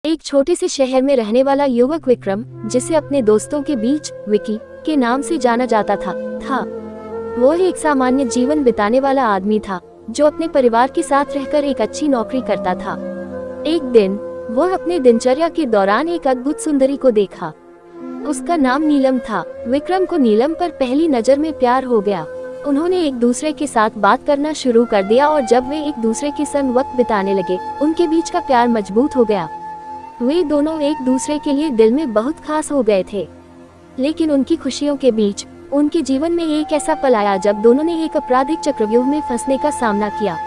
एक छोटे से शहर में रहने वाला युवक विक्रम, जिसे अपने दोस्तों के बीच विकी के नाम से जाना जाता था। वो एक सामान्य जीवन बिताने वाला आदमी था, जो अपने परिवार के साथ रहकर एक अच्छी नौकरी करता था। एक दिन वो अपने दिनचर्या के दौरान एक अद्भुत सुंदरी को देखा। उसका नाम नीलम था। विक्रम को नीलम पर पहली नजर में प्यार हो गया। उन्होंने एक दूसरे के साथ बात करना शुरू कर दिया और जब वे एक दूसरे के संग वक्त बिताने लगे, उनके बीच का प्यार मजबूत हो गया। वे दोनों एक दूसरे के लिए दिल में बहुत खास हो गए थे। लेकिन उनकी खुशियों के बीच उनके जीवन में एक ऐसा पल आया जब दोनों ने एक आपराधिक चक्रव्यूह में फंसने का सामना किया।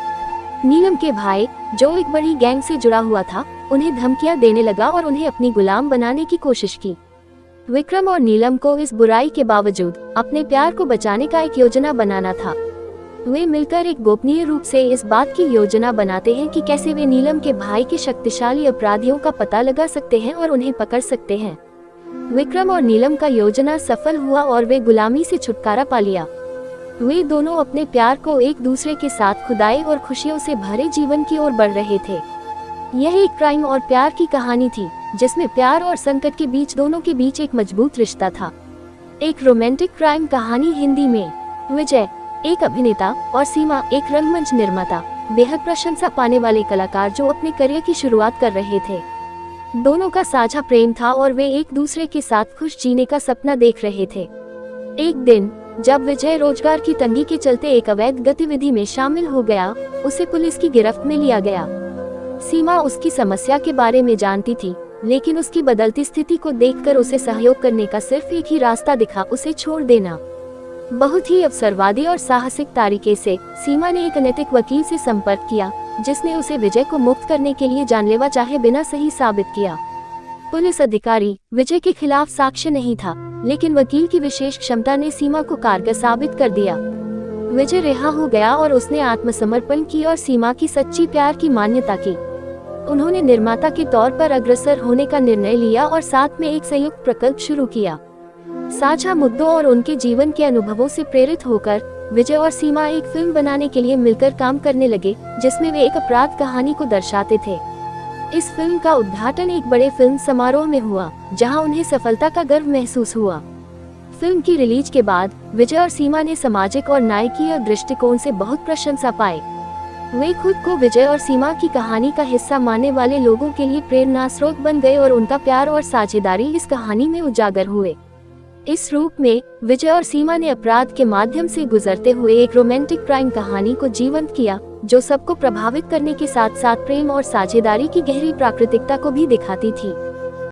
नीलम के भाई, जो एक बड़ी गैंग से जुड़ा हुआ था, उन्हें धमकियां देने लगा और उन्हें अपनी गुलाम बनाने की कोशिश की। विक्रम और नीलम को इस बुराई के बावजूद अपने प्यार को बचाने का एक योजना बनाना था। वे मिलकर एक गोपनीय रूप से इस बात की योजना बनाते हैं कि कैसे वे नीलम के भाई के शक्तिशाली अपराधियों का पता लगा सकते हैं और उन्हें पकड़ सकते हैं। विक्रम और नीलम का योजना सफल हुआ और वे गुलामी से छुटकारा पा लिया। वे दोनों अपने प्यार को एक दूसरे के साथ खुदाई और खुशियों से भरे जीवन की ओर बढ़ रहे थे। यह एक क्राइम और प्यार की कहानी थी, जिसमें प्यार और संकट के बीच दोनों के बीच एक मजबूत रिश्ता था। एक रोमांटिक क्राइम कहानी हिंदी में। विजय एक अभिनेता और सीमा एक रंगमंच निर्माता, बेहद प्रशंसा पाने वाले कलाकार जो अपने करियर की शुरुआत कर रहे थे। दोनों का साझा प्रेम था और वे एक दूसरे के साथ खुश जीने का सपना देख रहे थे। एक दिन जब विजय रोजगार की तंगी के चलते एक अवैध गतिविधि में शामिल हो गया, उसे पुलिस की गिरफ्त में लिया गया। सीमा उसकी समस्या के बारे में जानती थी, लेकिन उसकी बदलती स्थिति को देखकर उसे सहयोग करने का सिर्फ एक ही रास्ता दिखा, उसे छोड़ देना। बहुत ही अवसरवादी और साहसिक तरीके से सीमा ने एक अनैतिक वकील से संपर्क किया, जिसने उसे विजय को मुक्त करने के लिए जानलेवा चाहे बिना सही साबित किया। पुलिस अधिकारी विजय के खिलाफ साक्ष्य नहीं था, लेकिन वकील की विशेष क्षमता ने सीमा को कारगर साबित कर दिया। विजय रिहा हो गया और उसने आत्मसमर्पण की और सीमा की सच्ची प्यार की मान्यता की। उन्होंने निर्माता के तौर पर अग्रसर होने का निर्णय लिया और साथ में एक संयुक्त प्रकल्प शुरू किया। साझा मुद्दों और उनके जीवन के अनुभवों से प्रेरित होकर विजय और सीमा एक फिल्म बनाने के लिए मिलकर काम करने लगे, जिसमें वे एक अपराध कहानी को दर्शाते थे। इस फिल्म का उद्घाटन एक बड़े फिल्म समारोह में हुआ, जहां उन्हें सफलता का गर्व महसूस हुआ। फिल्म की रिलीज के बाद विजय और सीमा ने सामाजिक और नायकीय दृष्टिकोण से बहुत प्रशंसा पाई। वे खुद को विजय और सीमा की कहानी का हिस्सा मानने वाले लोगों के लिए प्रेरणा स्रोत बन गए और उनका प्यार और साझेदारी इस कहानी में उजागर हुए। इस रूप में विजय और सीमा ने अपराध के माध्यम से गुजरते हुए एक रोमांटिक क्राइम कहानी को जीवंत किया, जो सबको प्रभावित करने के साथ साथ प्रेम और साझेदारी की गहरी प्राकृतिकता को भी दिखाती थी।